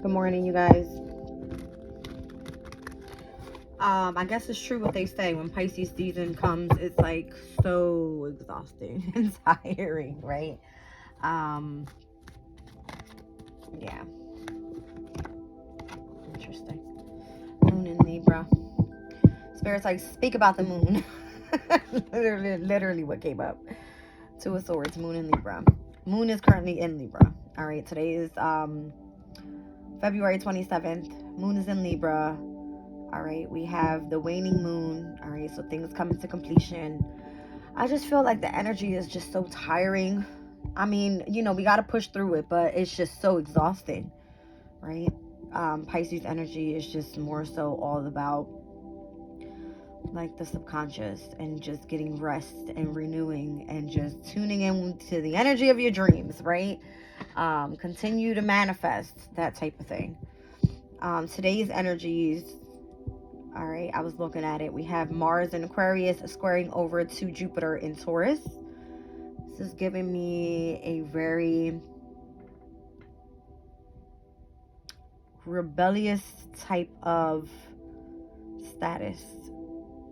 Good morning, you guys. I guess it's true what they say. When Pisces season comes, it's like so exhausting and tiring, right? Yeah. Interesting. Moon in Libra. Spirit's like, speak about the moon. literally what came up. Two of Swords, Moon in Libra. Moon is currently in Libra. All right, today is February 27th. Moon is in Libra. All right, we have the waning moon. All right, so things coming to completion. I just feel like the energy is just so tiring. I mean, we got to push through it, but it's just so exhausting, right? Pisces energy is just more so all about like the subconscious and just getting rest and renewing and just tuning in to the energy of your dreams, right? Continue to manifest that type of thing. Today's energies, all right, I was looking at it. We have Mars in Aquarius squaring over to Jupiter in Taurus. This is giving me a very rebellious type of status.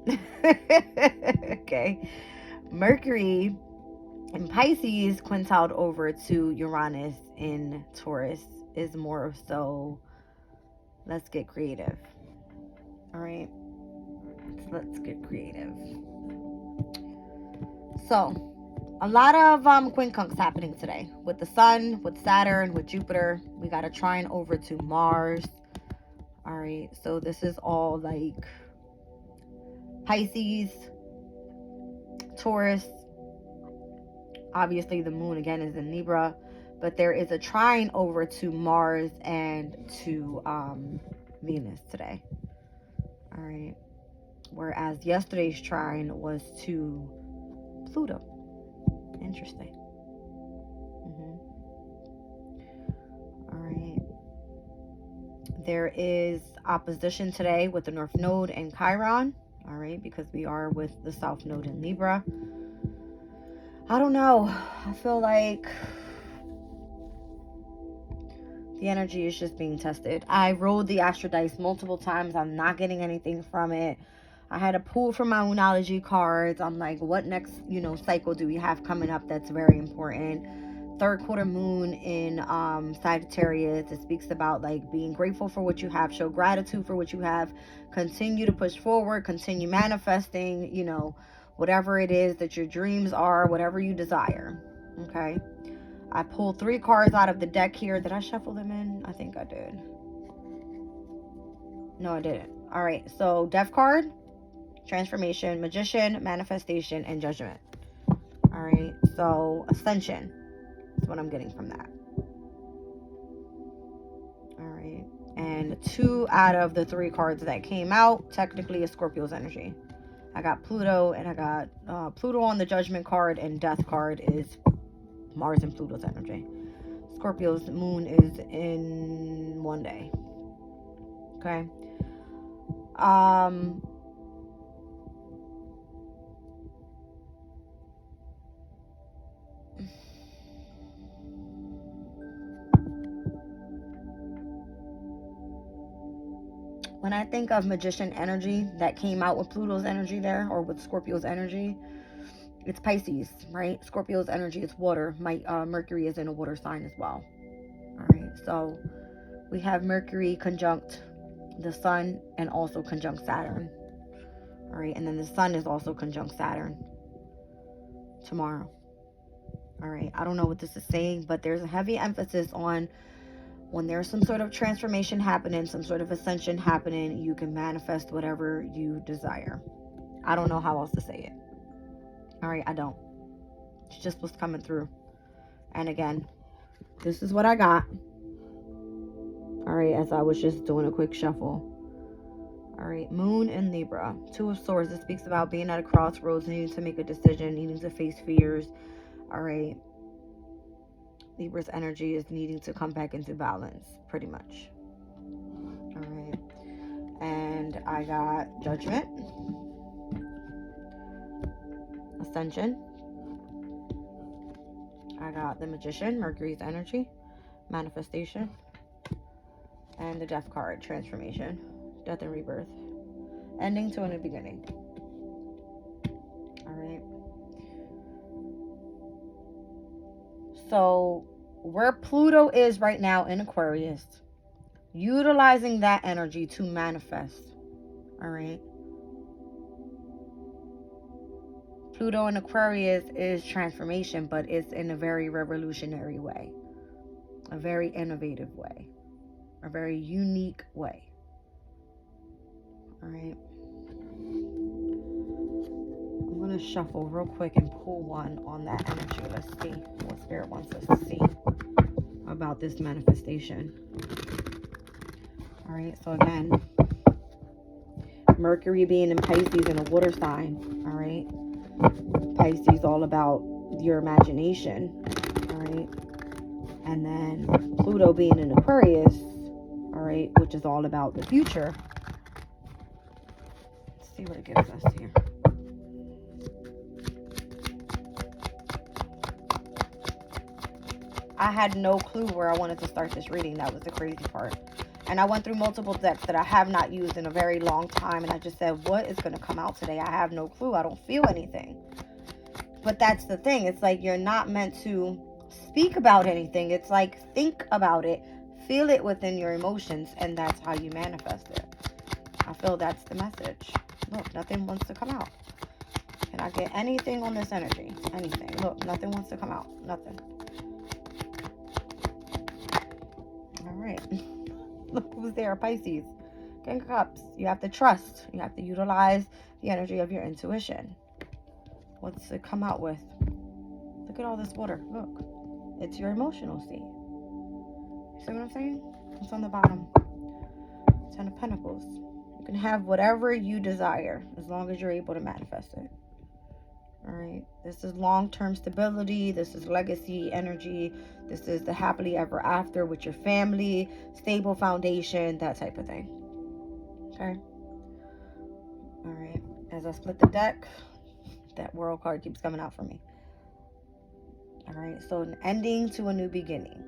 Okay. Mercury in Pisces quintiled over to Uranus in Taurus is more so, let's get creative. All right. Let's get creative. So, a lot of quincunx happening today with the sun, with Saturn, with Jupiter. We got a trine over to Mars. All right, so this is all like Pisces, Taurus. Obviously, the moon again is in Libra, but there is a trine over to Mars and to Venus today. All right, whereas yesterday's trine was to Pluto. Interesting. All right. There is opposition today with the North Node and Chiron. All right, because we are with the South Node in Libra. I don't know. I feel like the energy is just being tested. I rolled the Astro Dice multiple times. I'm not getting anything from it. I had to pull from my Moonology cards. I'm like, what next, cycle do we have coming up that's very important? Third quarter moon in Sagittarius. It speaks about like being grateful for what you have, show gratitude for what you have, continue to push forward, continue manifesting, whatever it is that your dreams are, whatever you desire. Okay. I pulled 3 cards out of the deck here. Did I shuffle them in? I think I did. No, I didn't. All right. So Death card, Transformation, Magician, Manifestation, and Judgment. All right. So Ascension is what I'm getting from that. All right. And 2 out of the 3 cards that came out technically is Scorpio's energy. I got Pluto, and I got Pluto on the Judgment card, and Death card is Mars and Pluto's energy. Scorpio's moon is in 1 day. Okay. When I think of Magician energy that came out with Pluto's energy there, or with Scorpio's energy, it's Pisces, right? Scorpio's energy is water. Mercury is in a water sign as well. All right, so we have Mercury conjunct the sun and also conjunct Saturn. All right, and then the sun is also conjunct Saturn tomorrow. All right, I don't know what this is saying, but there's a heavy emphasis on when there's some sort of transformation happening, some sort of ascension happening, you can manifest whatever you desire. I don't know how else to say it. All right, I don't. It's just what's coming through. And again, this is what I got. All right, as I was just doing a quick shuffle. All right, moon in Libra. 2 of Swords. It speaks about being at a crossroads, needing to make a decision, needing to face fears. All right. Libra's energy is needing to come back into balance, pretty much. All right. And I got Judgment, Ascension. I got the Magician, Mercury's energy, Manifestation, And the death card, transformation, death and rebirth, ending to a new beginning. All right. So where Pluto is right now in Aquarius, utilizing that energy to manifest. All right. Pluto in Aquarius is transformation, but it's in a very revolutionary way, a very innovative way, a very unique way. All right. I'm going to shuffle real quick and pull one on that energy. Let's see what Spirit wants us to see about this manifestation. All right. So again, Mercury being in Pisces in a water sign. All right. Pisces all about your imagination. All right. And then Pluto being in Aquarius. All right. Which is all about the future. Let's see what it gives us here. I had no clue where I wanted to start this reading. That was the crazy part. And I went through multiple decks that I have not used in a very long time. And I just said, what is going to come out today? I have no clue. I don't feel anything. But that's the thing. It's like you're not meant to speak about anything. It's like think about it. Feel it within your emotions. And that's how you manifest it. I feel that's the message. Look, nothing wants to come out. Can I get anything on this energy? Anything. Look, nothing wants to come out. Nothing. All right. Look who's there, Pisces. King of Cups. You have to trust. You have to utilize the energy of your intuition. What's it come out with? Look at all this water. Look. It's your emotional state. See what I'm saying? It's on the bottom. Ten of Pentacles. You can have whatever you desire as long as you're able to manifest it. All right. This is long-term stability. This is legacy energy. This is the happily ever after with your family, stable foundation, that type of thing. Okay. All right. As I split the deck, that World card keeps coming out for me. All right. So an ending to a new beginning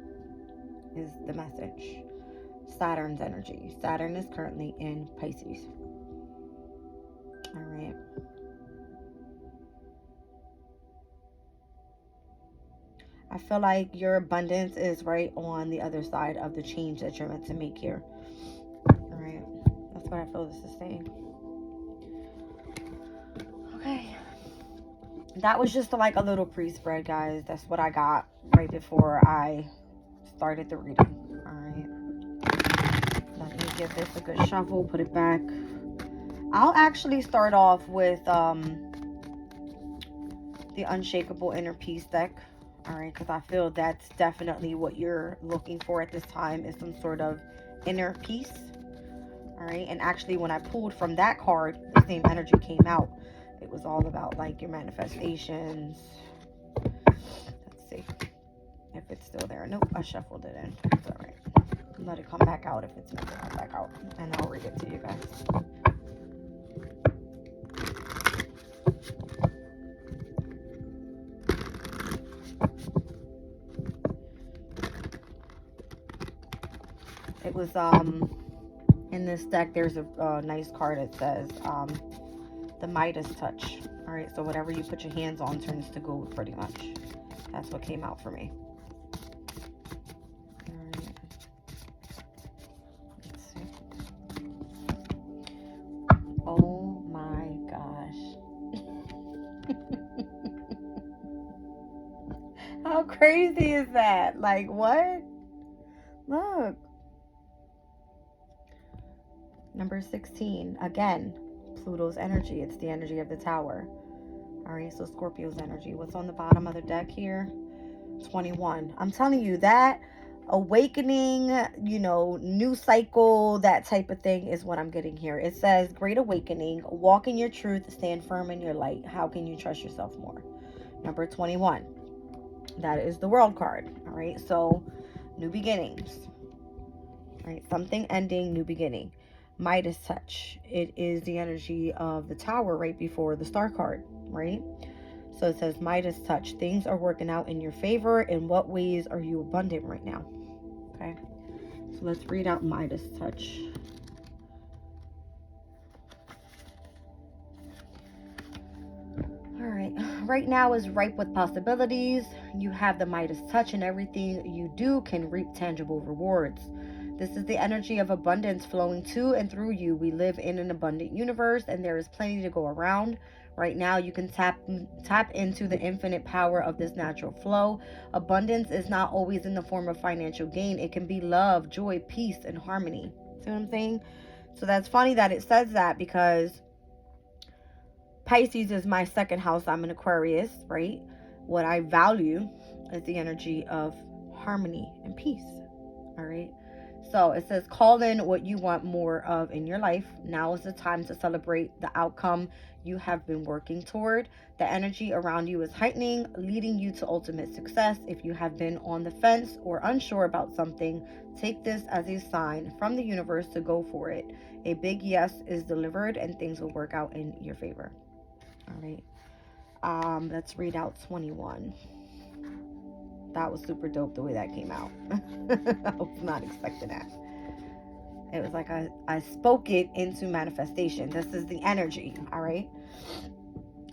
is the message. Saturn's energy. Saturn is currently in Pisces. All right. I feel like your abundance is right on the other side of the change that you're meant to make here. All right. That's what I feel this is saying. Okay. That was just like a little pre-spread, guys. That's what I got right before I started the reading. All right. Let me give this a good shuffle. Put it back. I'll actually start off with the Unshakable Inner Peace deck. All right, because I feel that's definitely what you're looking for at this time is some sort of inner peace. All right, and actually when I pulled from that card, the same energy came out. It was all about like your manifestations. Let's see if it's still there. Nope, I shuffled it in. It's all right. Let it come back out if it's meant to come back out, and I'll read it to you guys. It was in this deck there's a nice card that says the Midas touch. All right, so whatever you put your hands on turns to gold pretty much. That's what came out for me. All right. Let's see. Oh my gosh. How crazy is that? Like what? Look. Number 16, again, Pluto's energy. It's the energy of the Tower. All right, so Scorpio's energy. What's on the bottom of the deck here? 21. I'm telling you, that awakening, you know, new cycle, that type of thing is what I'm getting here. It says, great awakening, walk in your truth, stand firm in your light. How can you trust yourself more? Number 21. That is the World card. All right, so new beginnings. All right, something ending, new beginning. Midas touch. It is the energy of the Tower right before the Star card, right? So it says Midas touch. Things are working out in your favor. In what ways are you abundant right now? Okay. So let's read out Midas touch. All right. Right now is ripe with possibilities. You have the Midas touch, and everything you do can reap tangible rewards. This is the energy of abundance flowing to and through you. We live in an abundant universe, and there is plenty to go around. Right now, you can tap into the infinite power of this natural flow. Abundance is not always in the form of financial gain. It can be love, joy, peace, and harmony. See what I'm saying? So that's funny that it says that, because Pisces is my second house. I'm an Aquarius, right? What I value is the energy of harmony and peace. All right. So it says, call in what you want more of in your life. Now is the time to celebrate the outcome you have been working toward. The energy around you is heightening, leading you to ultimate success. If you have been on the fence or unsure about something, take this as a sign from the universe to go for it. A big yes is delivered, and things will work out in your favor. All right. Let's read out 21. That was super dope the way that came out. I was not expecting that. It was like I spoke it into manifestation. This is the energy. All right.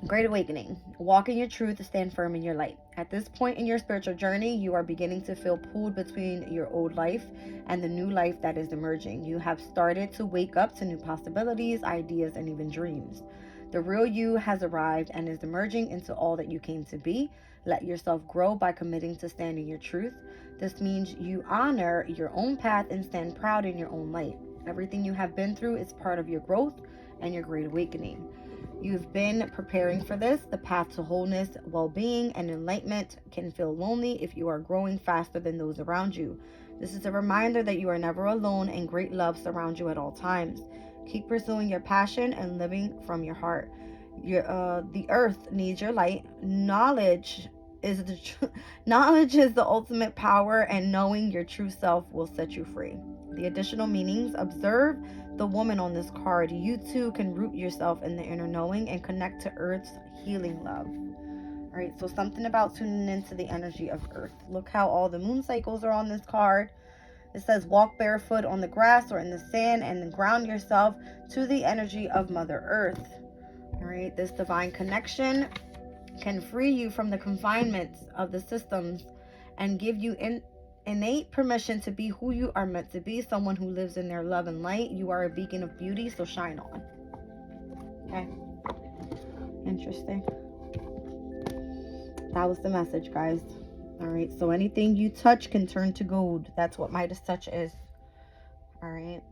Great awakening. Walk in your truth, stand firm in your light. At this point in your spiritual journey, you are beginning to feel pulled between your old life and the new life that is emerging. You have started to wake up to new possibilities, ideas, and even dreams. The real you has arrived and is emerging into all that you came to be. Let yourself grow by committing to standing your truth. This means you honor your own path and stand proud in your own light. Everything you have been through is part of your growth and your great awakening. You've been preparing for this. The path to wholeness, well-being, and enlightenment can feel lonely if you are growing faster than those around you. This is a reminder that you are never alone and great love surrounds you at all times. Keep pursuing your passion and living from your heart. The earth needs your light. Knowledge is the ultimate power, and knowing your true self will set you free. The additional meanings: observe the woman on this card. You too can root yourself in the inner knowing and connect to Earth's healing love. All right, so something about tuning into the energy of Earth. Look how all the moon cycles are on this card. It says walk barefoot on the grass or in the sand and ground yourself to the energy of Mother Earth. All right, this divine connection can free you from the confinements of the systems and give you innate permission to be who you are meant to be, someone who lives in their love and light. You are a beacon of beauty, so shine on. Okay. Interesting. That was the message, guys. All right. So anything you touch can turn to gold. That's what Midas touch is. All right.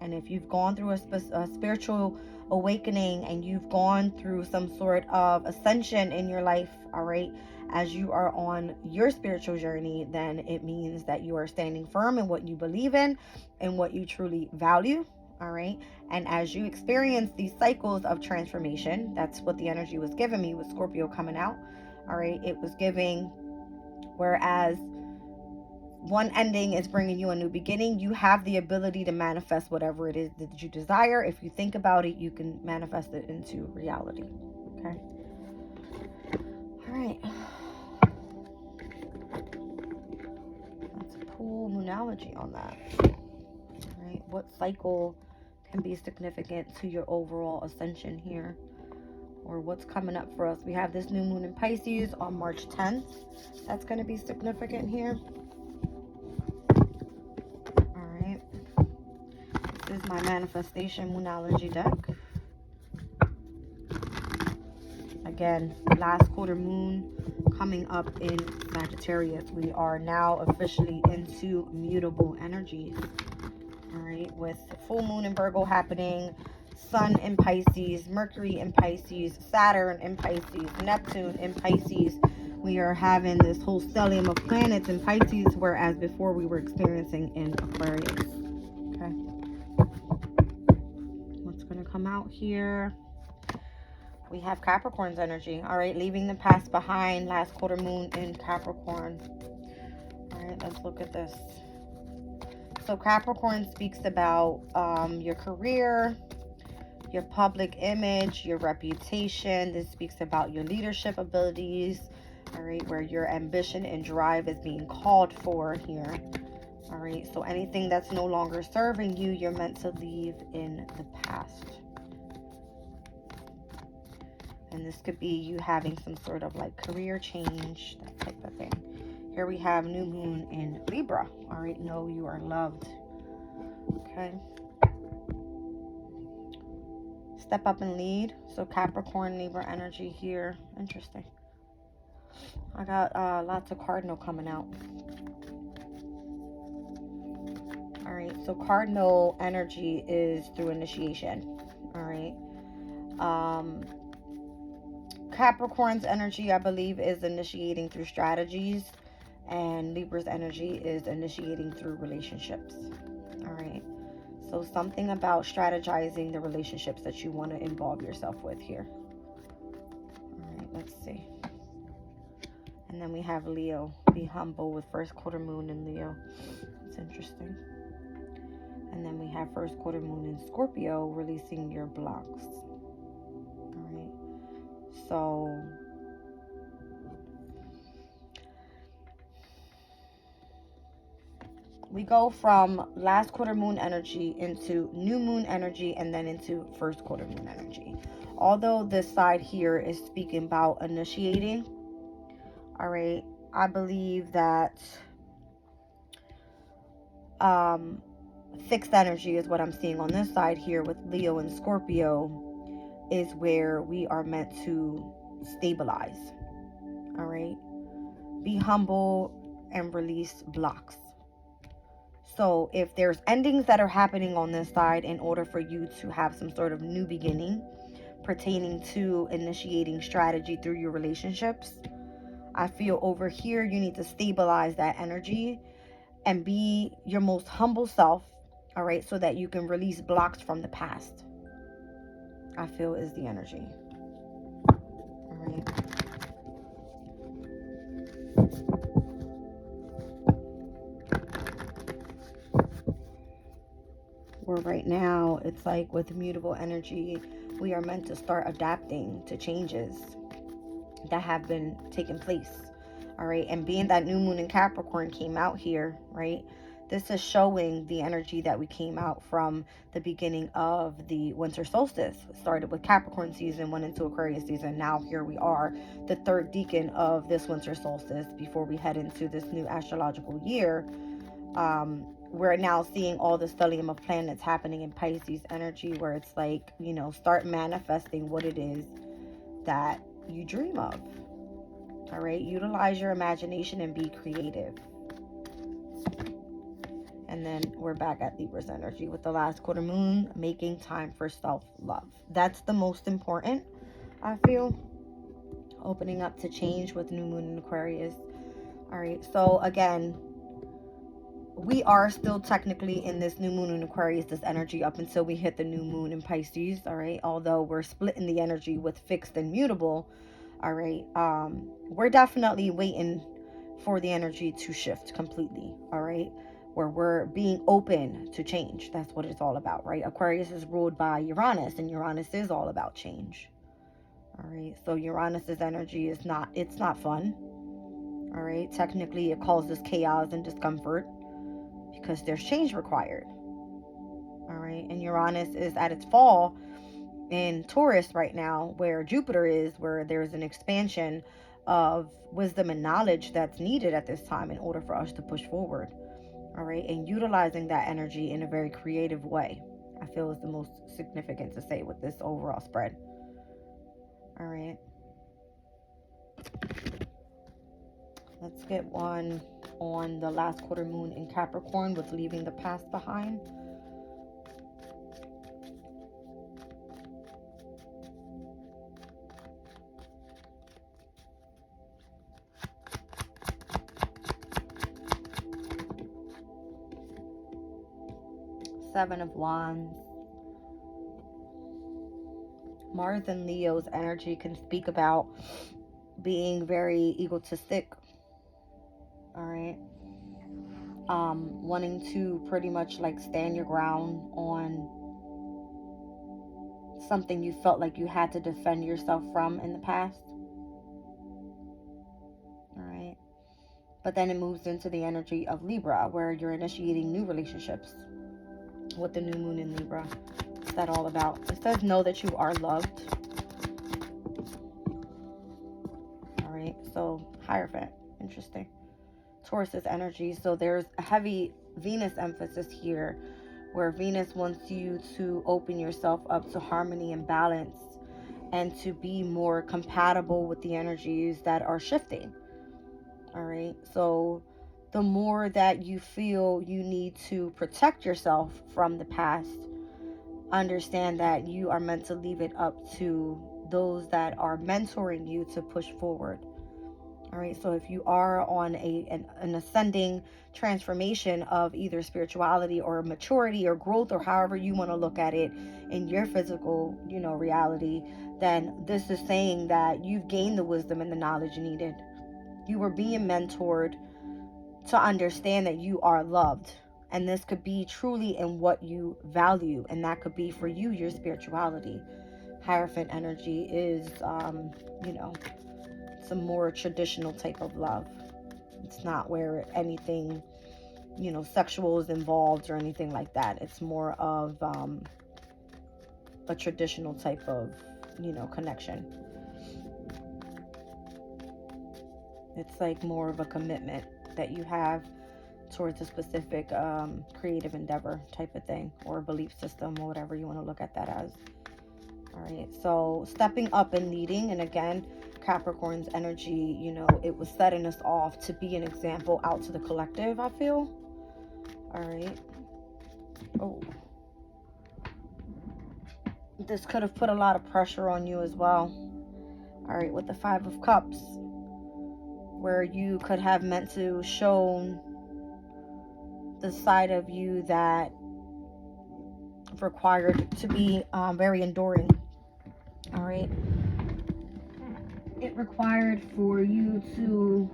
And if you've gone through a spiritual awakening and you've gone through some sort of ascension in your life, all right, as you are on your spiritual journey, then it means that you are standing firm in what you believe in and what you truly value. All right. And as you experience these cycles of transformation, that's what the energy was giving me with Scorpio coming out. All right. It was giving, whereas one ending is bringing you a new beginning, you have the ability to manifest whatever it is that you desire. If you think about it, you can manifest it into reality. Okay. All right. Let's pull Moonology on that. All right. What cycle can be significant to your overall ascension here? Or what's coming up for us? We have this new moon in Pisces on March 10th. That's going to be significant here. This is my manifestation Moonology deck. Again, last quarter moon coming up in Sagittarius. We are now officially into mutable energies. All right, with full moon in Virgo happening, Sun in Pisces, Mercury in Pisces, Saturn in Pisces, Neptune in Pisces. We are having this whole stellium of planets in Pisces, whereas before we were experiencing in Aquarius. Okay. What's going to come out here? We have Capricorn's energy. All right, leaving the past behind, last quarter moon in Capricorn. All right, let's look at this. So Capricorn speaks about your career, your public image, your reputation. This speaks about your leadership abilities, all right, where your ambition and drive is being called for here. All right, so anything that's no longer serving you, you're meant to leave in the past. And this could be you having some sort of like career change, that type of thing. Here we have new moon in Libra. All right, know you are loved. Okay. Step up and lead. So Capricorn, Libra energy here. Interesting. I got lots of cardinal coming out. All right, so cardinal energy is through initiation. All right. Capricorn's energy, I believe, is initiating through strategies, and Libra's energy is initiating through relationships. All right. So something about strategizing the relationships that you want to involve yourself with here. All right, let's see. And then we have Leo. Be humble with first quarter moon in Leo. It's interesting. And then we have first quarter moon in Scorpio, releasing your blocks. All right. So we go from last quarter moon energy into new moon energy and then into first quarter moon energy. Although this side here is speaking about initiating, all right, I believe that fixed energy is what I'm seeing on this side here with Leo and Scorpio, is where we are meant to stabilize. All right, be humble and release blocks. So if there's endings that are happening on this side, in order for you to have some sort of new beginning pertaining to initiating strategy through your relationships, I feel over here you need to stabilize that energy and be your most humble self, all right, so that you can release blocks from the past, I feel is the energy. All right. Where right now, it's like with mutable energy, we are meant to start adapting to changes that have been taking place. All right. And being that new moon in Capricorn came out here, right? This is showing the energy that we came out from the beginning of the winter solstice. It started with Capricorn season, went into Aquarius season. Now here we are, the third decan of this winter solstice before we head into this new astrological year. We're now seeing all the stellium of planets happening in Pisces energy, where it's like, you know, start manifesting what it is that you dream of. All right, utilize your imagination and be creative. And then we're back at Libra's energy with the last quarter moon, making time for self-love. That's the most important, I feel. Opening up to change with new moon in Aquarius. All right, so again, we are still technically in this new moon in Aquarius, this energy, up until we hit the new moon in Pisces. All right, although we're splitting the energy with fixed and mutable. All right, we're definitely waiting for the energy to shift completely. All right, where we're being open to change. That's what it's all about, right? Aquarius is ruled by Uranus, and Uranus is all about change. All right, so Uranus's energy is not, it's not fun. All right, technically it causes chaos and discomfort because there's change required. All right, and Uranus is at its fall in Taurus right now, where Jupiter is, where there's an expansion of wisdom and knowledge that's needed at this time in order for us to push forward. All right, and utilizing that energy in a very creative way, I feel is the most significant to say with this overall spread. All right, let's get one on the last quarter moon in Capricorn with leaving the past behind. Seven of Wands. Mars and Leo's energy can speak about being very egotistic. All right. Wanting to pretty much like stand your ground on something you felt like you had to defend yourself from in the past. All right. But then it moves into the energy of Libra, where you're initiating new relationships with the new moon in Libra. What's that all about? It says know that you are loved. All right, so Hierophant, interesting. Taurus's energy. So there's a heavy Venus emphasis here, where Venus wants you to open yourself up to harmony and balance, and to be more compatible with the energies that are shifting. All right, so the more that you feel you need to protect yourself from the past, understand that you are meant to leave it up to those that are mentoring you to push forward. All right, so if you are on an ascending transformation of either spirituality or maturity or growth, or however you want to look at it in your physical, reality, then this is saying that you've gained the wisdom and the knowledge needed. You were being mentored to understand that you are loved. And this could be truly in what you value. And that could be for you, your spirituality. Hierophant energy is, it's a more traditional type of love. It's not where anything, sexual is involved or anything like that. It's more of a traditional type of, connection. It's like more of a commitment that you have towards a specific creative endeavor type of thing, or belief system, or whatever you want to look at that as. All right, so stepping up and leading, and again, Capricorn's energy, it was setting us off to be an example out to the collective, I feel. All right. Oh. This could have put a lot of pressure on you as well. All right, with the Five of Cups, where you could have meant to show the side of you that required to be very enduring. All right. It required for you to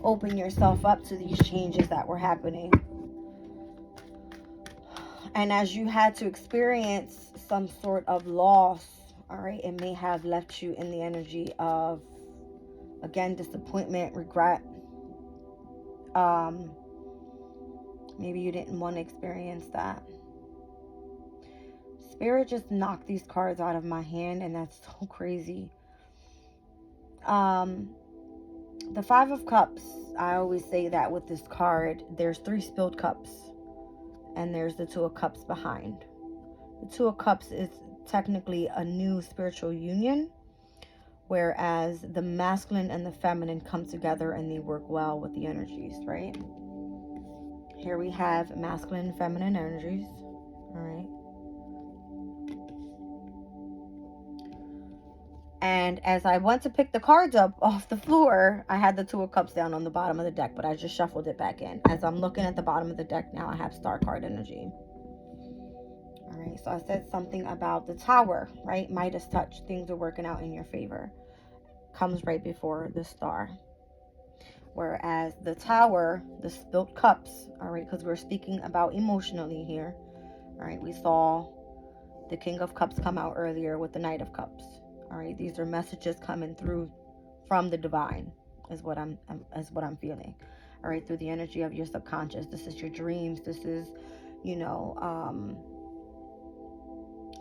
open yourself up to these changes that were happening. And as you had to experience some sort of loss, all right, it may have left you in the energy of, again, disappointment, regret. Maybe you didn't want to experience that. Spirit just knocked these cards out of my hand, and that's so crazy. The Five of Cups, I always say that with this card, there's 3 spilled cups, and there's the Two of Cups behind. The Two of Cups is technically a new spiritual union, whereas the masculine and the feminine come together and they work well with the energies, right? Here we have masculine and feminine energies, all right? And as I went to pick the cards up off the floor, I had the Two of Cups down on the bottom of the deck, but I just shuffled it back in. As I'm looking at the bottom of the deck now, I have Star card energy. All right, so I said something about the Tower, right? Midas touch, things are working out in your favor. Comes right before the Star. Whereas the Tower, the spilled cups, all right, because we're speaking about emotionally here. All right, we saw the King of Cups come out earlier with the Knight of Cups. All right, these are messages coming through from the divine, is what I'm feeling. All right, through the energy of your subconscious. This is your dreams. This is,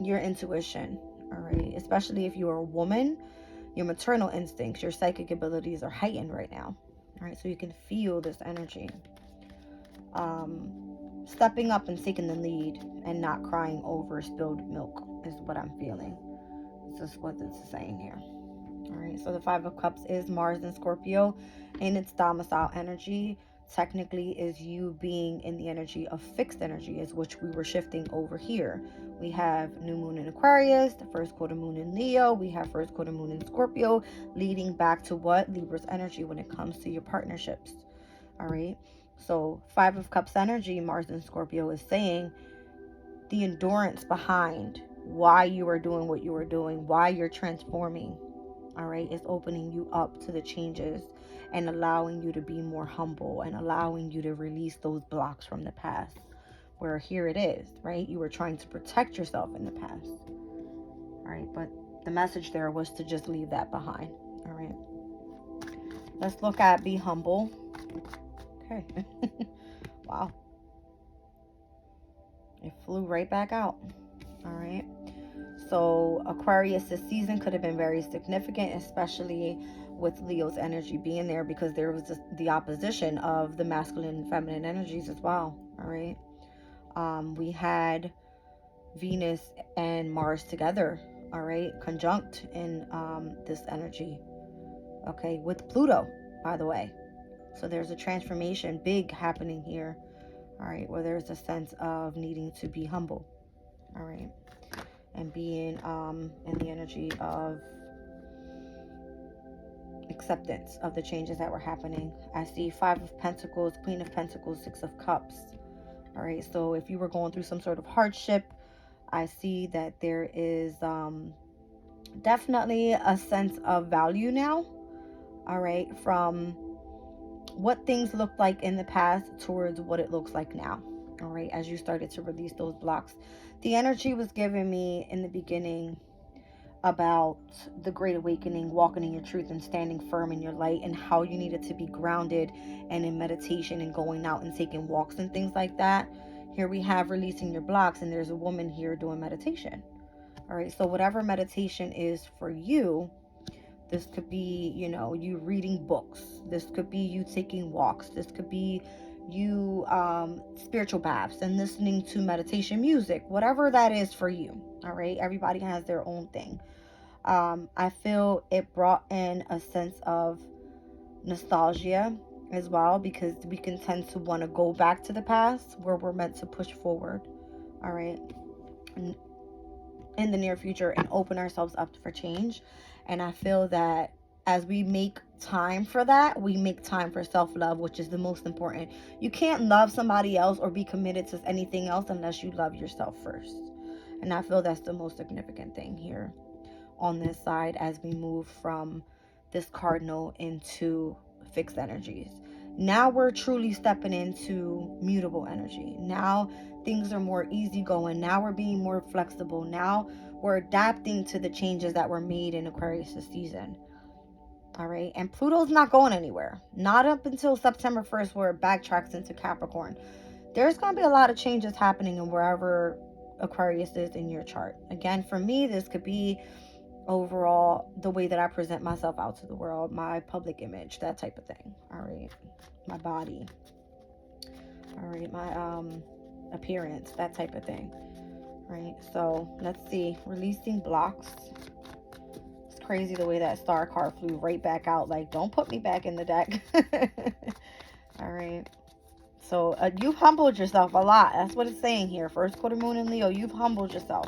your intuition. All right, especially if you're a woman, your maternal instincts, your psychic abilities are heightened right now. All right, so you can feel this energy. Stepping up and taking the lead and not crying over spilled milk is what I'm feeling. This is what this is saying here. All right, so the Five of Cups is Mars and Scorpio in its domicile energy. Technically is you being in the energy of fixed energy, is which we were shifting over here. We have new moon in Aquarius, the first quarter moon in Leo. We have first quarter moon in Scorpio, leading back to what? Libra's energy when it comes to your partnerships. All right, so Five of Cups energy, Mars and Scorpio, is saying the endurance behind why you are doing what you are doing, why you're transforming, all right, is opening you up to the changes and allowing you to be more humble and allowing you to release those blocks from the past, where here it is, right? You were trying to protect yourself in the past, all right, but the message there was to just leave that behind. All right, let's look at be humble. Okay. Wow. It flew right back out. All right. So Aquarius this season could have been very significant, especially with Leo's energy being there, because there was the opposition of the masculine and feminine energies as well. All right. We had Venus and Mars together. All right. Conjunct in this energy. Okay. With Pluto, by the way. So there's a transformation big happening here. All right. Where there's a sense of needing to be humble. All right. And being in the energy of acceptance of the changes that were happening. I see Five of Pentacles, Queen of Pentacles, Six of Cups. All right, so if you were going through some sort of hardship, I see that there is definitely a sense of value now. All right, from what things looked like in the past towards what it looks like now. All right, as you started to release those blocks. The energy was given me in the beginning about the Great Awakening, walking in your truth and standing firm in your light, and how you needed to be grounded and in meditation and going out and taking walks and things like that. Here we have releasing your blocks, and there's a woman here doing meditation. All right, so whatever meditation is for you, this could be, you know, you reading books. This could be you taking walks. This could be you spiritual baths and listening to meditation music, whatever that is for you. All right, everybody has their own thing. I feel it brought in a sense of nostalgia as well, because we can tend to want to go back to the past where we're meant to push forward. All right, in the near future, and open ourselves up for change. And I feel that as we make time for that, we make time for self-love, which is the most important. You can't love somebody else or be committed to anything else unless you love yourself first. And I feel that's the most significant thing here on this side as we move from this cardinal into fixed energies. Now we're truly stepping into mutable energy. Now things are more easygoing. Now we're being more flexible. Now we're adapting to the changes that were made in Aquarius this season. All right. And Pluto's not going anywhere. Not up until September 1st, where it backtracks into Capricorn. There's going to be a lot of changes happening in wherever Aquarius is in your chart. Again, for me, this could be overall the way that I present myself out to the world, my public image, that type of thing. All right, my body, all right, my appearance, that type of thing. Right, so let's see, releasing blocks. It's crazy the way that star card flew right back out, like, don't put me back in the deck. All right, so you've humbled yourself a lot. That's what it's saying here. First quarter moon in Leo, you've humbled yourself.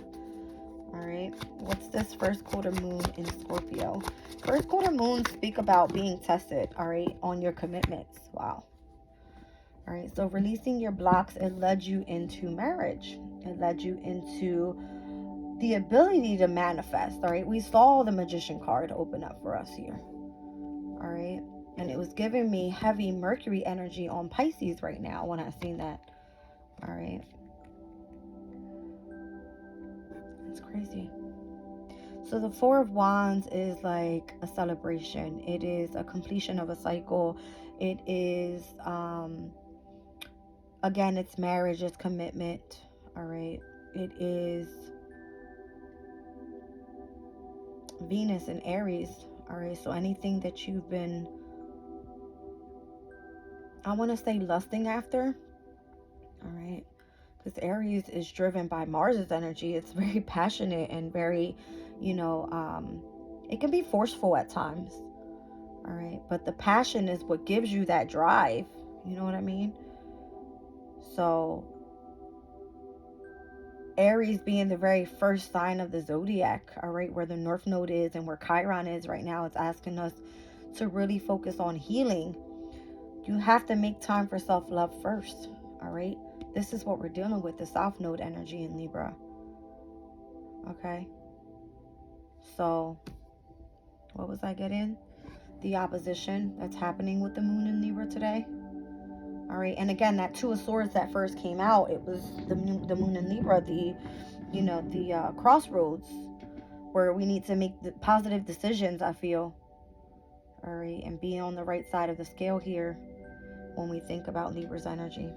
All right, what's this first quarter moon in Scorpio? First quarter moons speak about being tested, all right, on your commitments. Wow. All right, so releasing your blocks, it led you into marriage. It led you into the ability to manifest, all right? We saw the Magician card open up for us here, all right? And it was giving me heavy Mercury energy on Pisces right now when I seen that, all right? It's crazy. So the Four of Wands is like a celebration. It is a completion of a cycle. It is, again, it's marriage, it's commitment, all right? It is Venus and Aries, all right? So anything that you've been, I want to say, lusting after, all right? Because Aries is driven by Mars's energy. It's very passionate and very, you know, it can be forceful at times, all right? But the passion is what gives you that drive, you know what I mean? So Aries being the very first sign of the zodiac, all right, where the North Node is and where Chiron is right now, it's asking us to really focus on healing. You have to make time for self-love first, all right? This is what we're dealing with, the South Node energy in Libra, okay? So, what was I getting? The opposition that's happening with the moon in Libra today. All right, and again, that Two of Swords that first came out, it was the moon in Libra, the, you know, the crossroads where we need to make the positive decisions, I feel. All right, and be on the right side of the scale here. when we think about Libra's energy.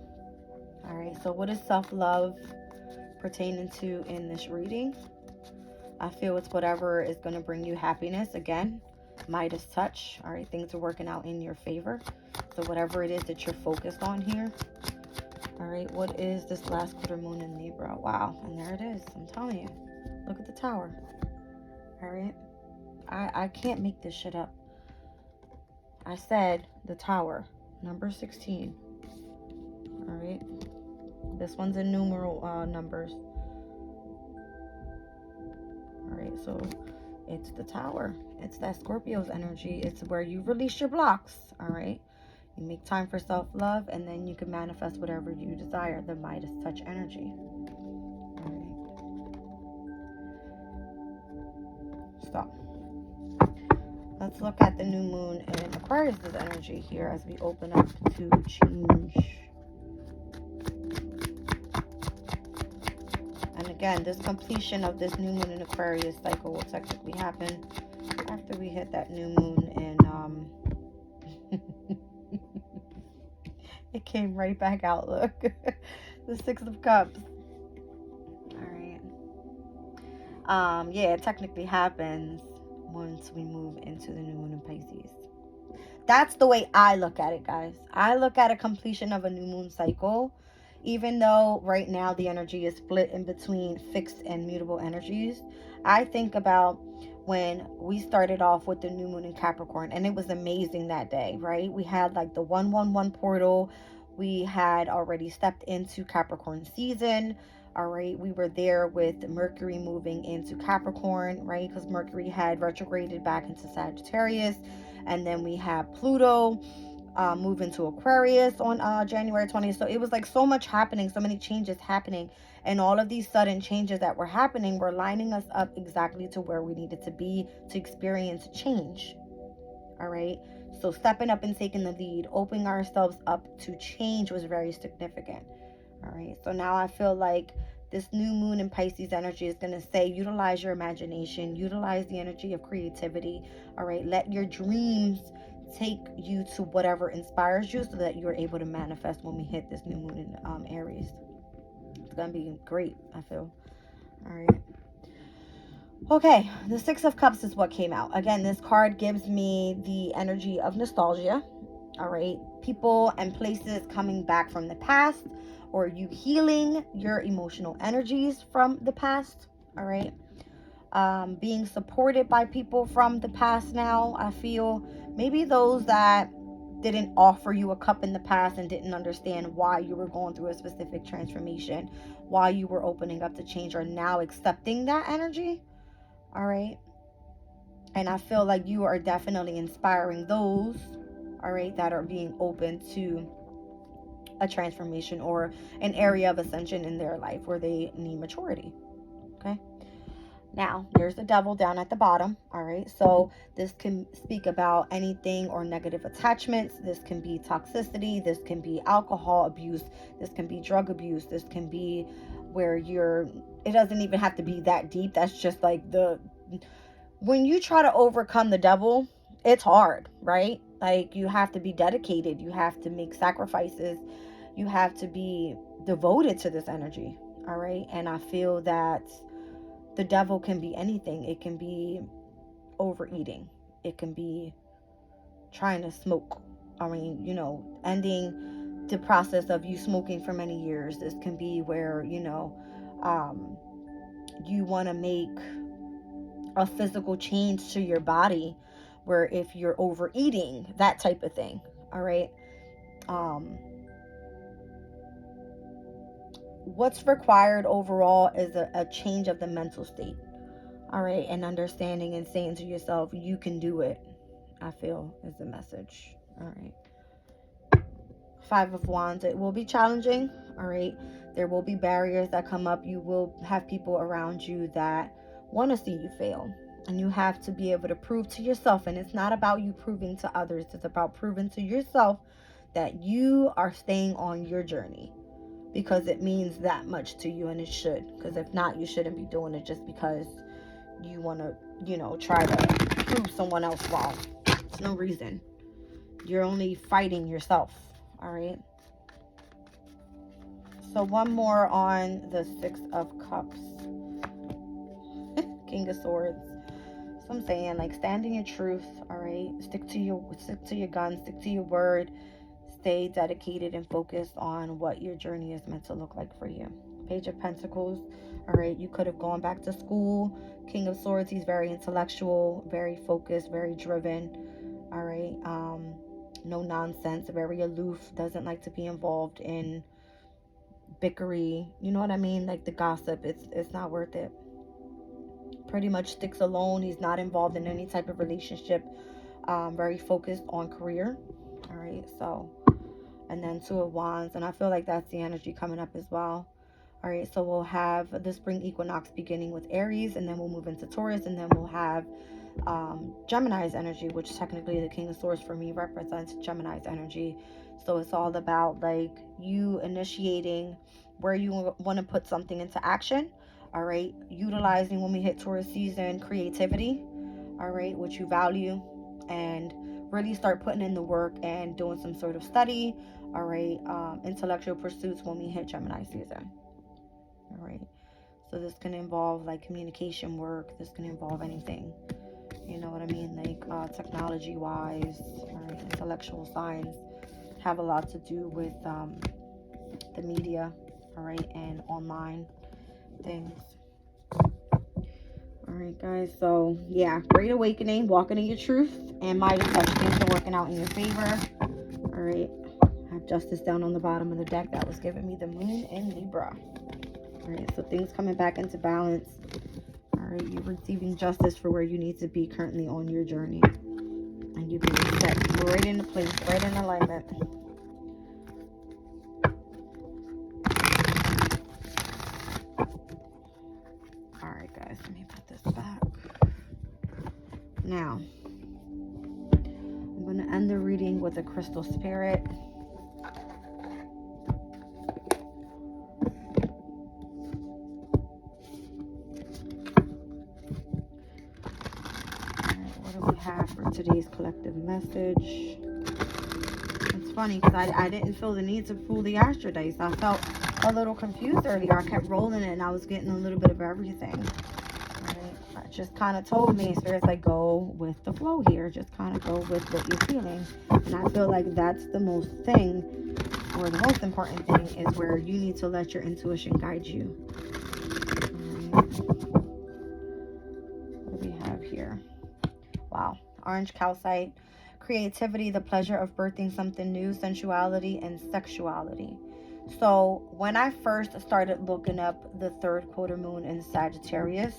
All right, so what is self-love pertaining to in this reading? I feel it's whatever is going to bring you happiness. Again, Midas touch. All right, things are working out in your favor. So whatever it is that you're focused on here. All right, what is this last quarter moon in Libra? Wow, and there it is. I'm telling you. Look at the tower. All right. I can't make this shit up. I said the tower, number 16. All right. This one's in numeral numbers. All right, so it's the tower. It's that Scorpio's energy. It's where you release your blocks. All right. You make time for self-love, and then you can manifest whatever you desire. The Midas touch energy. All right. So let's look at the new moon in Aquarius' energy here as we open up to change. And again, this completion of this new moon in Aquarius cycle will technically happen after we hit that new moon in it came right back out. Look. The Six of Cups. All right. Yeah, it technically happens once we move into the new moon in Pisces. That's the way I look at it, guys. I look at a completion of a new moon cycle, even though right now the energy is split in between fixed and mutable energies. I think about when we started off with the new moon in Capricorn, and it was amazing that day, right? We had like the 111 portal. We had already stepped into Capricorn season. All right, we were there with Mercury moving into Capricorn, right? Because Mercury had retrograded back into Sagittarius. And then we have Pluto move into Aquarius on January 20th. So it was like so much happening, so many changes happening. And all of these sudden changes that were happening were lining us up exactly to where we needed to be to experience change. All right. So stepping up and taking the lead, opening ourselves up to change was very significant. All right. So now I feel like this new moon in Pisces energy is going to say, utilize your imagination, utilize the energy of creativity. All right. Let your dreams take you to whatever inspires you so that you're able to manifest when we hit this new moon in Aries. It's going to be great, I feel. All right. Okay, the Six of Cups is what came out. Again, this card gives me the energy of nostalgia. All right. People and places coming back from the past, or you healing your emotional energies from the past. All right. Being supported by people from the past now, I feel. Maybe those that didn't offer you a cup in the past and didn't understand why you were going through a specific transformation, why you were opening up to change, are now accepting that energy. All right. And I feel like you are definitely inspiring those, all right, that are being open to a transformation or an area of ascension in their life where they need maturity. Okay. Now, there's the devil down at the bottom. All right. So this can speak about anything or negative attachments. This can be toxicity. This can be alcohol abuse. This can be drug abuse. This can be where it doesn't even have to be that deep. That's just like when you try to overcome the devil, it's hard, right? Like you have to be dedicated. You have to make sacrifices. You have to be devoted to this energy. All right. And I feel that the devil can be anything. It can be overeating. It can be trying to smoke. I mean, ending the process of you smoking for many years. This can be where, you want to make a physical change to your body, where if you're overeating, that type of thing. All right. What's required overall is a change of the mental state. All right. And understanding and saying to yourself, you can do it, I feel is the message. All right. Five of Wands. It will be challenging. All right. There will be barriers that come up. You will have people around you that want to see you fail. And you have to be able to prove to yourself. And it's not about you proving to others. It's about proving to yourself that you are staying on your journey. Because it means that much to you, and it should. Because if not, you shouldn't be doing it just because you want to, try to prove someone else wrong. There's no reason. You're only fighting yourself. All right. So one more on the Six of Cups. King of Swords. So I'm saying, like, stand in your truth. All right. Stick to your guns. Stick to your word. Stay dedicated and focused on what your journey is meant to look like for you. Page of Pentacles. All right. You could have gone back to school. King of Swords. He's very intellectual, very focused, very driven. All right. No nonsense. Very aloof. Doesn't like to be involved in bickery, you know what I mean, like the gossip. It's not worth it. Pretty much sticks alone. He's not involved in any type of relationship. Very focused on career. All right, so, and then Two of Wands, and I feel like that's the energy coming up as well. All right, so we'll have the spring equinox beginning with Aries, and then we'll move into Taurus, and then we'll have Gemini's energy, which technically the King of Swords for me represents Gemini's energy. So it's all about like you initiating where you want to put something into action. All right, utilizing, when we hit Taurus season, creativity. All right, which you value, and really start putting in the work and doing some sort of study. All right, intellectual pursuits when we hit Gemini season. All right, so this can involve like communication work. This can involve anything, you know what I mean, like technology wise. All right, intellectual signs have a lot to do with the media, all right, and online things. All right, guys, so yeah, great awakening, walking in your truth, and Midas touch. Things are working out in your favor. All right, I have Justice down on the bottom of the deck. That was giving me the Moon in Libra. All right, so things coming back into balance. All right, you're receiving justice for where you need to be currently on your journey, and you're being set right into place, right in alignment. All right, guys, let me put this back. Now, I'm going to end the reading with a crystal spirit. Have for today's collective message. It's funny because I didn't feel the need to pull the Astro dice. I felt a little confused earlier. I kept rolling it and I was getting a little bit of everything. Right? It just kind of told me, Spirit's like, go with the flow here. Just kind of go with what you're feeling. And I feel like that's the most thing, or the most important thing, is where you need to let your intuition guide you. Right. What do we have here? Wow. Orange calcite, creativity, the pleasure of birthing something new, sensuality, and sexuality. So when I first started looking up the third quarter moon in Sagittarius,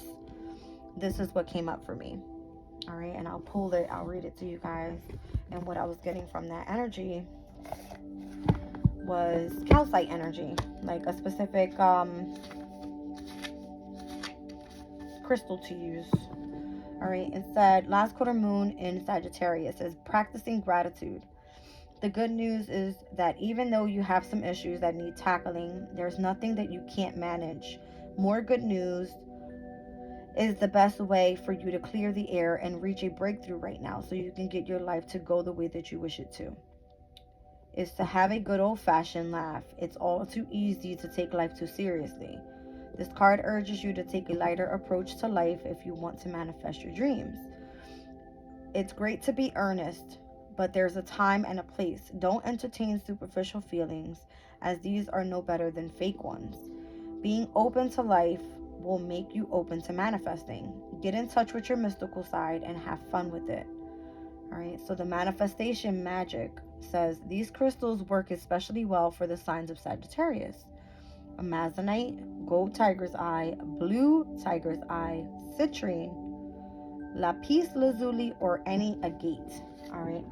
this is what came up for me. All right, and I'll pull it, I'll read it to you guys. And what I was getting from that energy was calcite energy, like a specific crystal to use. All right, it said last quarter moon in Sagittarius is practicing gratitude. The good news is that even though you have some issues that need tackling, there's nothing that you can't manage. More good news is the best way for you to clear the air and reach a breakthrough right now, so you can get your life to go the way that you wish it to. Is to have a good old-fashioned laugh. It's all too easy to take life too seriously. This card urges you to take a lighter approach to life if you want to manifest your dreams. It's great to be earnest, but there's a time and a place. Don't entertain superficial feelings, as these are no better than fake ones. Being open to life will make you open to manifesting. Get in touch with your mystical side and have fun with it. All right, so the manifestation magic says these crystals work especially well for the signs of Sagittarius. Amazonite, gold tiger's eye, blue tiger's eye, citrine, lapis lazuli, or any agate. All right,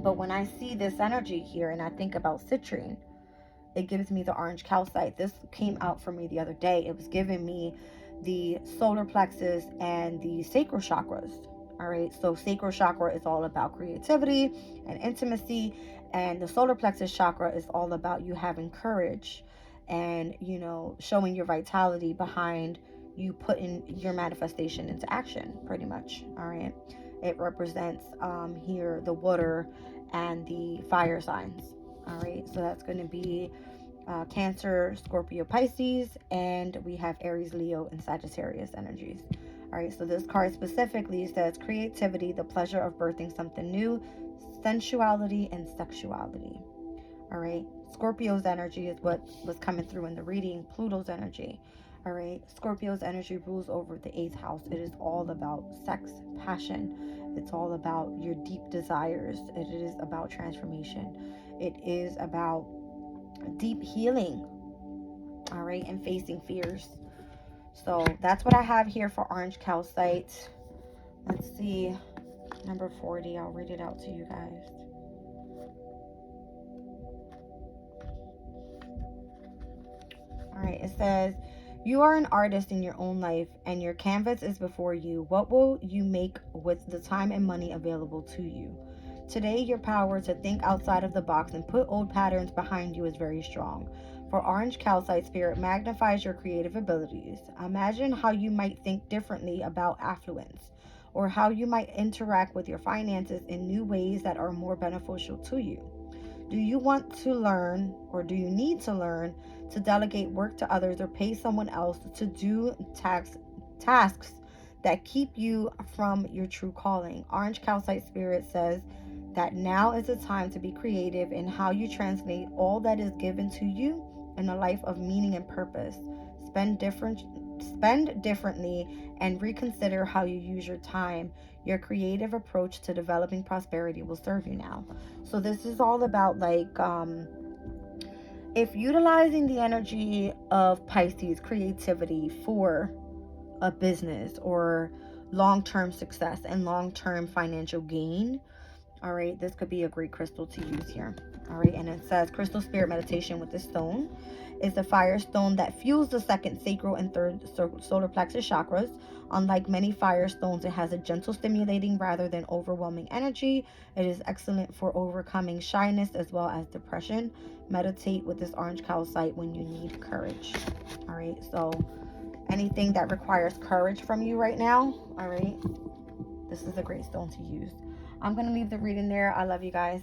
but when I see this energy here and I think about citrine, it gives me the orange calcite. This came out for me the other day. It was giving me the solar plexus and the sacral chakras. All right, so sacral chakra is all about creativity and intimacy, and the solar plexus chakra is all about you having courage and, you know, showing your vitality behind you putting your manifestation into action, pretty much. All right, it represents here the water and the fire signs. All right, so that's going to be Cancer, Scorpio, Pisces, and we have Aries, Leo, and Sagittarius energies. All right, so this card specifically says creativity, the pleasure of birthing something new, sensuality, and sexuality. All right, Scorpio's energy is what was coming through in the reading. Pluto's energy. All right, Scorpio's energy rules over the 8th house. It is all about sex, passion. It's all about your deep desires. It is about transformation. It is about deep healing. All right, and facing fears. So that's what I have here for orange calcite. Let's see, number 40. I'll read it out to you guys. All right, it says, you are an artist in your own life and your canvas is before you. What will you make with the time and money available to you? Today, your power to think outside of the box and put old patterns behind you is very strong. For orange calcite, spirit magnifies your creative abilities. Imagine how you might think differently about affluence, or how you might interact with your finances in new ways that are more beneficial to you. Do you want to learn, or do you need to learn, to delegate work to others or pay someone else to do tasks that keep you from your true calling? Orange calcite spirit says that now is the time to be creative in how you translate all that is given to you in a life of meaning and purpose. Spend differently and reconsider how you use your time. Your creative approach to developing prosperity will serve you now. So this is all about, like, if utilizing the energy of Pisces, creativity, for a business or long-term success and long-term financial gain, all right, this could be a great crystal to use here. All right, and it says crystal spirit meditation with this stone is the fire stone that fuels the second sacral and third solar plexus chakras. Unlike many fire stones, it has a gentle, stimulating rather than overwhelming energy. It is excellent for overcoming shyness as well as depression. Meditate with this orange calcite when you need courage. All right, so anything that requires courage from you right now, all right, this is a great stone to use. I'm going to leave the reading there. I love you guys.